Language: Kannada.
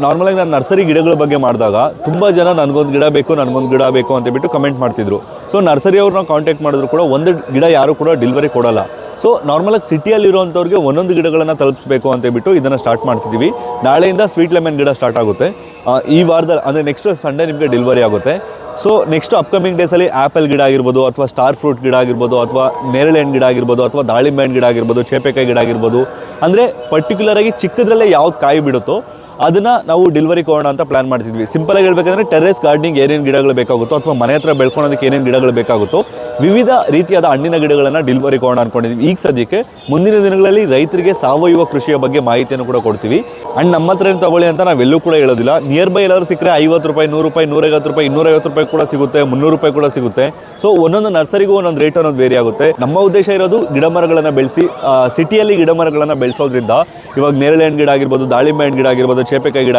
ನಾರ್ಮಲಾಗಿ ನಾನು ನರ್ಸರಿ ಗಿಡಗಳ ಬಗ್ಗೆ ಮಾಡಿದಾಗ ತುಂಬ ಜನ ನನಗೊಂದು ಗಿಡ ಬೇಕು ಅಂತ ಬಿಟ್ಟು ಕಮೆಂಟ್ ಮಾಡ್ತಿದ್ರು. ಸೊ ನರ್ಸರಿ ಅವ್ರನ್ನ ಕಾಂಟ್ಯಾಕ್ಟ್ ಮಾಡಿದ್ರು ಕೂಡ ಒಂದು ಗಿಡ ಯಾರು ಕೂಡ ಡೆಲಿವರಿ ಕೊಡಲ್ಲ. ಸೊ ನಾರ್ಮಲಾಗಿ ಸಿಟಿಯಲ್ಲಿರುವಂಥವ್ರಿಗೆ ಒಂದೊಂದು ಗಿಡಗಳನ್ನು ತಲುಪಿಸ್ಬೇಕು ಅಂತ ಬಿಟ್ಟು ಇದನ್ನು ಸ್ಟಾರ್ಟ್ ಮಾಡ್ತಿದ್ದೀವಿ. ನಾಳೆಯಿಂದ ಸ್ವೀಟ್ ಲೆಮನ್ ಗಿಡ ಸ್ಟಾರ್ಟ್ ಆಗುತ್ತೆ. ಈ ವಾರದಲ್ಲಿ ಅಂದರೆ ನೆಕ್ಸ್ಟ್ ಸಂಡೇ ನಿಮಗೆ ಡೆಲಿವರಿ ಆಗುತ್ತೆ. ಸೊ ನೆಕ್ಸ್ಟ್ ಅಪ್ಕಮಿಂಗ್ ಡೇಸಲ್ಲಿ ಆ್ಯಪಲ್ ಗಿಡ ಆಗಿರ್ಬೋದು, ಅಥವಾ ಸ್ಟಾರ್ ಫ್ರೂಟ್ ಗಿಡ ಆಗಿರ್ಬೋದು, ಅಥವಾ ನೇರಳೆ ಹಣ್ಣು ಗಿಡ ಆಗಿರ್ಬೋದು, ಅಥವಾ ದಾಳಿಂಬೆ ಹಣ್ಣು ಗಿಡ ಆಗಿರ್ಬೋದು, ಚೇಪೆಕಾಯಿ ಗಿಡ ಆಗಿರ್ಬೋದು, ಅಂದರೆ ಪರ್ಟಿಕ್ಯುಲರಾಗಿ ಚಿಕ್ಕದ್ರಲ್ಲೇ ಯಾವ್ದು ಕಾಯಿ ಬಿಡುತ್ತೋ ಅದನ್ನು ನಾವು ಡೆಲಿವರಿ ಕೊಡೋಣ ಅಂತ ಪ್ಲ್ಯಾನ್ ಮಾಡ್ತಿದ್ವಿ. ಸಿಂಪಲಾಗಿ ಹೇಳ್ಬೇಕಂದ್ರೆ ಟೆರೆಸ್ ಗಾರ್ಡನಿಂಗ್ ಏನೇನು ಗಿಡಗಳು ಬೇಕಾಗುತ್ತೋ ಅಥವಾ ಮನೆ ಹತ್ರ ಬೆಳ್ಕೊಳೋದಕ್ಕೆ ಏನೇನು ಗಿಡಗಳು ಬೇಕಾಗುತ್ತೋ ವಿವಿಧ ರೀತಿಯಾದ ಹಣ್ಣಿನ ಗಿಡಗಳನ್ನು ಡೆಲಿವರಿ ಕೊಡೋಣ ಅಂದ್ಕೊಂಡಿದ್ವಿ. ಈಗ ಸದ್ಯಕ್ಕೆ ಮುಂದಿನ ದಿನಗಳಲ್ಲಿ ರೈತರಿಗೆ ಸಾವಯವ ಕೃಷಿಯ ಬಗ್ಗೆ ಮಾಹಿತಿಯನ್ನು ಕೂಡ ಕೊಡ್ತೀವಿ. ಆ್ಯಂಡ್ ನಮ್ಮ ಹತ್ರ ಏನು ತಗೊಳ್ಳಿ ಅಂತ ನಾವೆಲ್ಲೂ ಕೂಡ ಹೇಳೋದಿಲ್ಲ. ನಿಯರ್ ಬೈ ಎಲ್ಲರೂ ಸಿಕ್ಕರೆ 50 ರೂಪಾಯಿ, 100 ರೂಪಾಯಿ, 150 ರೂಪಾಯಿ, 250 ರೂಪಾಯಿ ಕೂಡ ಸಿಗುತ್ತೆ, 300 ರೂಪಾಯಿ ಕೂಡ ಸಿಗುತ್ತೆ. ಸೊ ಒಂದೊಂದು ನರ್ಸರಿಗೂ ಒಂದೊಂದು ರೇಟ್ ಅನ್ನೋದು ವೇರಿ ಆಗುತ್ತೆ. ನಮ್ಮ ಉದ್ದೇಶ ಇರೋದು ಗಿಡ ಮರಗಳನ್ನು ಬೆಳೆಸಿ ಸಿಟಿಯಲ್ಲಿ ಗಿಡ ಮರಗಳನ್ನು ಬೆಳೆಸೋದ್ರಿಂದ ಇವಾಗ ನೇರಳೆ ಹಣ್ಣು ಗಿಡ ಆಗಿರ್ಬೋದು, ದಾಳಿಂಬೆ ಹಣ್ಣು ಗಿಡ ಆಗಿರ್ಬೋದು, ಚೇಪೆಕಾಯಿ ಗಿಡ